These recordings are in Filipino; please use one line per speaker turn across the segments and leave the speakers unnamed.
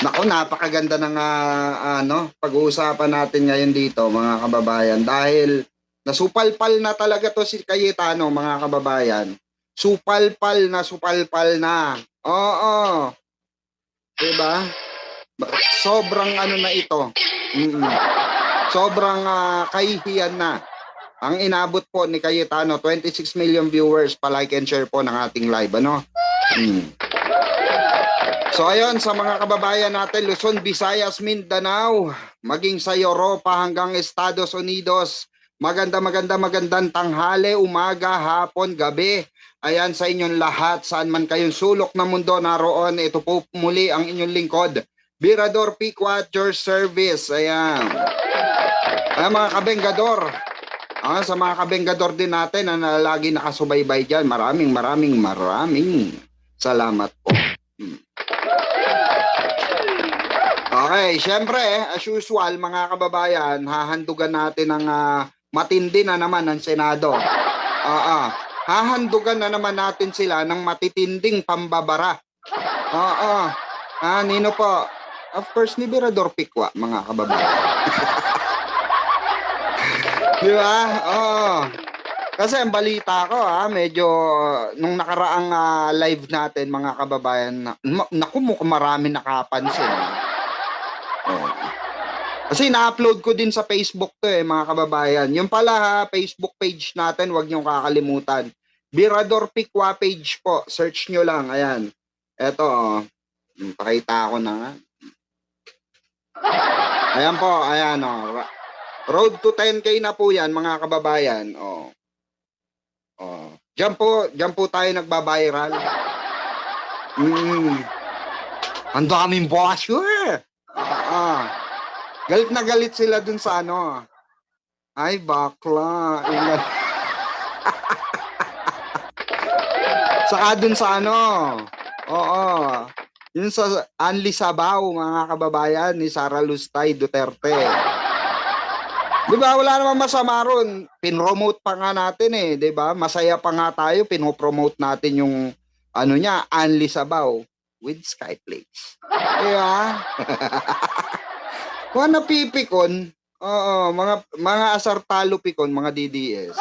Naku, napakaganda ng pag-uusapan natin ngayon dito, mga kababayan, dahil nasupalpal na talaga to si Cayetano, mga kababayan. Supalpal na. Oo, 'di ba? Sobrang ano na ito. Mm. Sobrang kahihiyan na. Ang inabot po ni Cayetano, 26 million viewers pa like and share po ng ating live, ano? Mm. So ayun, sa mga kababayan natin, Luzon, Visayas, Mindanao, maging sa Europa hanggang Estados Unidos, magandang tanghali, umaga, hapon, gabi. Ayan sa inyong lahat, saan man kayong sulok ng mundo naroon, ito po muli ang inyong lingkod, Birador Pico at your service. Ayan. Ayan mga kabenggador. Sa mga kabenggador din natin na lagi nakasubaybay dyan, maraming salamat po. Okay, syempre, as usual, mga kababayan, hahandugan natin ng matindi na naman ng Senado. Hahandugan na naman natin sila ng matitinding pambabara. Nino po? Of course, ni Birador Pikwa, mga kababayan. Di ba? Kasi ang balita ko, medyo nung nakaraang live natin, mga kababayan, naku, mukhang marami nakapansin. Kasi na-upload ko din sa Facebook to mga kababayan. Yung pala Facebook page natin, huwag niyong kakalimutan. Birador Pikwa page po. Search nyo lang. Ayan. Eto, pakita ko na nga. Ayan po, ayan Road to 10K na po yan, mga kababayan. Diyan po tayo nagba-viral. Ang daming basher. Galit na galit sila dun sa ano. Ay, bakla. Saka dun sa ano. Yun sa Anli Sabaw, mga kababayan, ni Sara Lustay Duterte. Di ba? Wala namang masama ron. Pinromote pa nga natin di ba? Masaya pa nga tayo, pinopromote natin yung ano niya, Anli Sabaw with Skyflakes. Di ba? Kung napipikon, mga asartalo pikon, mga DDS.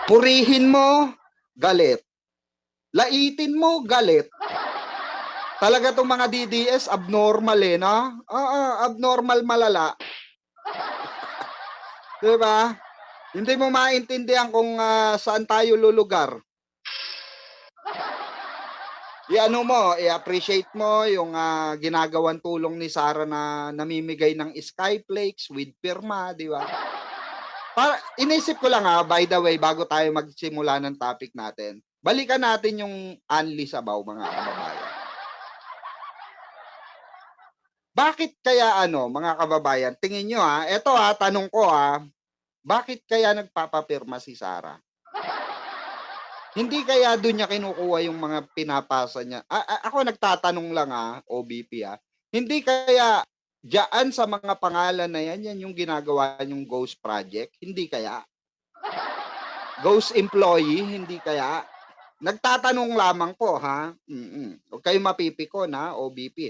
Purihin mo, galit. Laitin mo, galit. Talaga tong mga DDS, abnormal no? Abnormal malala. Diba? Hindi mo maintindihan kung saan tayo lulugar. I-appreciate mo yung ginagawang tulong ni Sara na namimigay ng Skyflakes with pirma, di ba? Inisip ko lang by the way, bago tayo magsimula ng topic natin, balikan natin yung Anli Sabaw, mga kababayan. Bakit kaya mga kababayan, tingin nyo eto tanong ko bakit kaya nagpapapirma si Sara? Hindi kaya doon niya kinukuha yung mga pinapasa niya. Ako nagtatanong lang OBP Hindi kaya diyan sa mga pangalan na yan yung ginagawa yung ghost project? Hindi kaya? Ghost employee? Hindi kaya? Nagtatanong lamang po Huwag kayong mapipikon OBP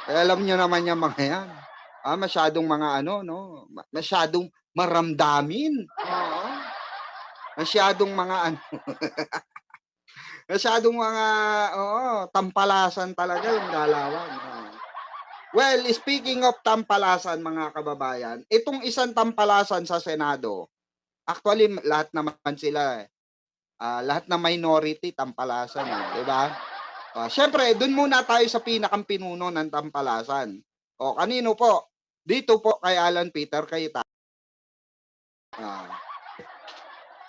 Kaya alam niyo naman yung mga yan. Masyadong mga masyadong maramdamin. Masyadong mga masyadong mga tampalasan talaga yung galawan. Well, speaking of tampalasan, mga kababayan, itong isang tampalasan sa Senado, actually lahat naman sila lahat na minority tampalasan, di ba? Syempre, dun muna tayo sa pinakang pinuno ng tampalasan. Kanino po? Dito po kay Alan Peter Cayetano.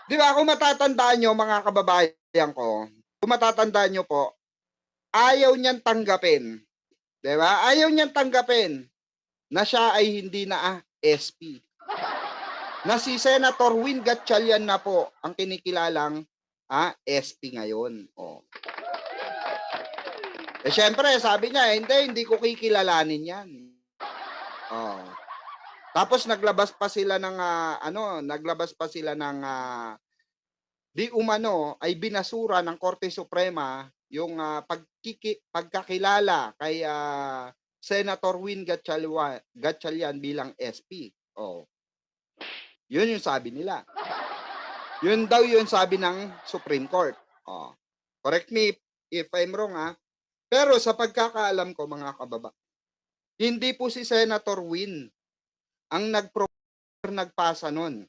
Di ba, kung matatandaan nyo, mga kababayan ko, kung matatandaan nyo po, ayaw niyang tanggapin. Di ba? Ayaw niyang tanggapin na siya ay hindi na SP. Na si Senator Win Gatchalian na po ang kinikilalang SP ngayon. Syempre, sabi niya, hindi ko kikilalanin yan. Tapos naglabas pa sila ng di umano ay binasura ng Korte Suprema yung pagkakilala kay Senator Win Gatchalian bilang SP. Oh. Yun yung sabi nila. Yun daw yun sabi ng Supreme Court. Oh. Correct me if I'm wrong Pero sa pagkakaalam ko mga kababa, hindi po si Senator Win ang nagpasa nun.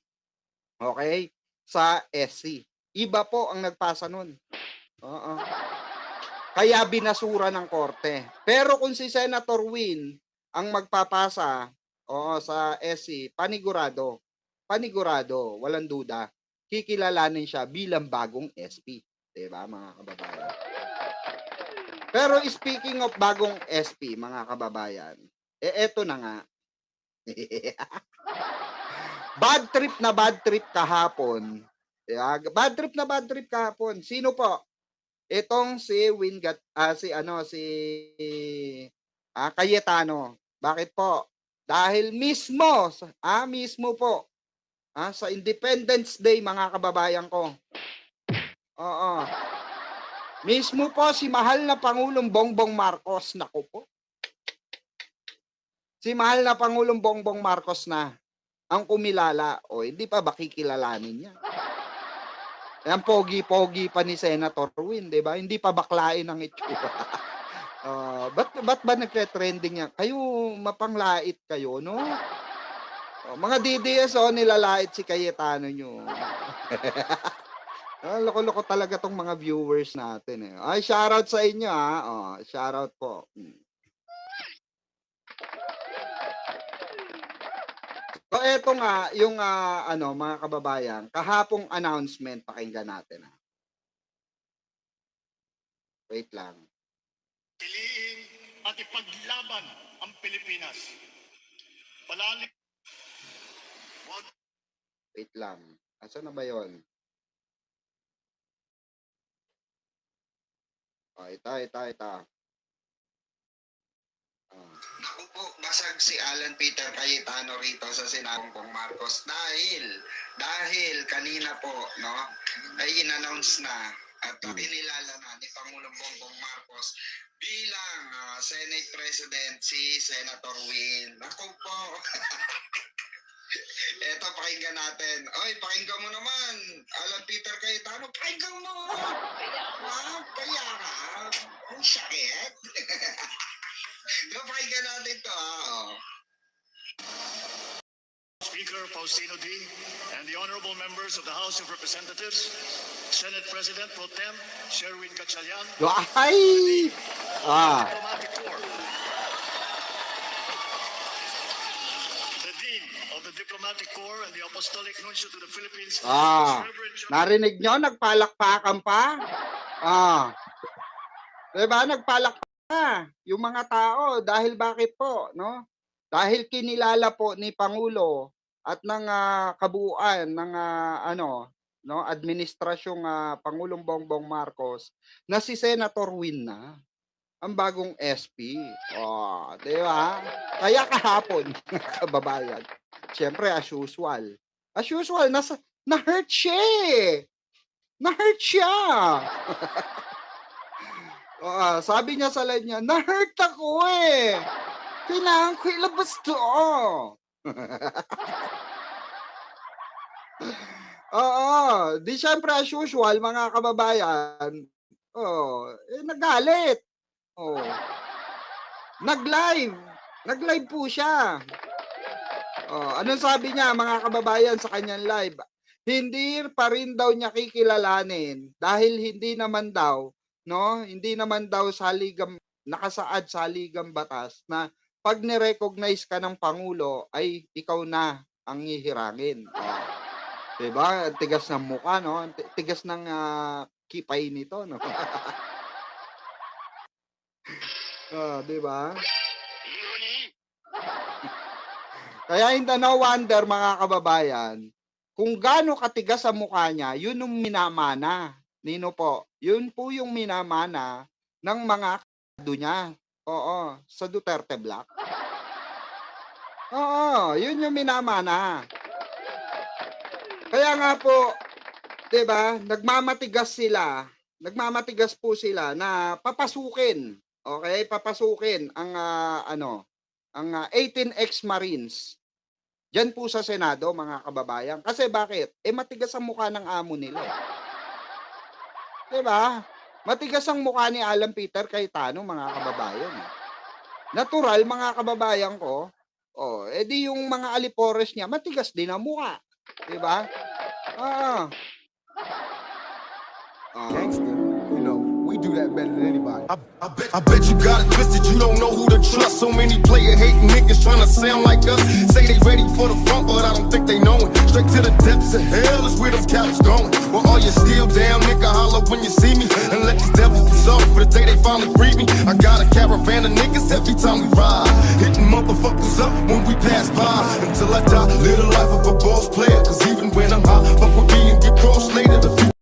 Okay? Sa SC. Iba po ang nagpasa nun. Oo. Kaya binasura ng korte. Pero kung si Senator Win ang magpapasa sa SC, panigurado, walang duda, kikilalanin siya bilang bagong SP. Diba, mga kababayan? Pero speaking of bagong SP, mga kababayan, eto na nga. Bad trip kahapon. Bad trip kahapon. Sino po? Itong si Cayetano. Bakit po? Dahil mismo po sa Independence Day, mga kababayan ko. Oo. Mismo po si mahal na Pangulong Bongbong Marcos. Naku po. Si mahal na Pangulong Bongbong Marcos na ang kumilala. O hindi pa ba kikilalanin niya? Yan, pogi-pogi pa ni Senator Win, di ba? Hindi pa baklain ang itsura. Ba't ba nagtre-trending yan? Kayo, mapanglait kayo, no? Mga DDS, nilalait si Cayetano nyo. Loko-loko talaga tong mga viewers natin. Ay, shoutout sa inyo, shoutout po. So, eto nga, yung mga kababayan, kahapong announcement, pakinggan natin. Wait lang.
Piliin at ipaglaban ang Pilipinas. Palalim.
Wait lang. Asa na ba yun? Ito. Naku po, basag si Alan Peter Cayetano rito sa Senadong Marcos dahil kanina po, no, ay in-announce na at kinilala na ni Pangulong Bongbong Marcos bilang Senate President si Senator Win. Naku po. Eto, pakinggan natin. Oy, pakinggan mo naman. Alan Peter Cayetano, pakinggan mo. Kaya ka. Ang sakit. Pakinggan natin to,
Speaker Faustino D. and the honorable members of the House of Representatives, Senate President Pro Tem Sherwin Gatchalian,
Ay!
Diplomatic Corps, the Dean of the Diplomatic Corps and the Apostolic Nuncio to the Philippines,
narinig nyo? Nagpalakpakan pa? Diba? Nagpalakpakan pa yung mga tao. Dahil bakit po? No? Dahil kinilala po ni Pangulo at ng kabuuan ng administrasyong Pangulong Bongbong Marcos na si Senator Win na ang bagong SP. Di ba? Kaya kahapon, kababayan, siyempre as usual, na-hurt siya eh. Na-hurt siya. Sabi niya sa live niya, na-hurt ako eh. Kailangan ko ilabas to. Di syempre as usual, mga kababayan, nagalit. Nag-live po siya. Anong sabi niya, mga kababayan, sa kanyang live? Hindi pa rin daw niya kikilalanin dahil hindi naman daw nakasaad sa haligang batas na pag ni-recognize ka ng Pangulo ay ikaw na ang hihirangin. Diba? Tigas ng mukha, no? Tigas ng kipay nito, no? Diba? Kaya hindi no wonder, mga kababayan, kung gaano katigas ang mukha niya, yun yung minamana. Nino po? Yun po yung minamana ng mga kado niya. Sa Duterte Block. Yun yung minamana. Kaya nga po, 'di ba? Nagmamatigas sila nagmamatigas po sila na papasukin, okay? Papasukin ang ang 18 ex-Marines diyan po sa Senado, mga kababayan. Kasi bakit? Matigas ang mukha ng amo nila. 'Di ba? Matigas ang mukha ni Alan Peter Cayetano, mga kababayan. Natural, mga kababayan ko. Di yung mga alipores niya, matigas din ang mukha. 'Di ba? Ah.
Gangster, you know, we do that better than anybody.
I bet you got it twisted, you don't know who to trust. So many player hating niggas trying to sound like us. Say they ready for the front, but I don't think they know it. Straight to the depths of hell is where them cowards going. Well, all you still down, nigga, holler when you see me. And let these devils be soft for the day they finally free me. I got a caravan of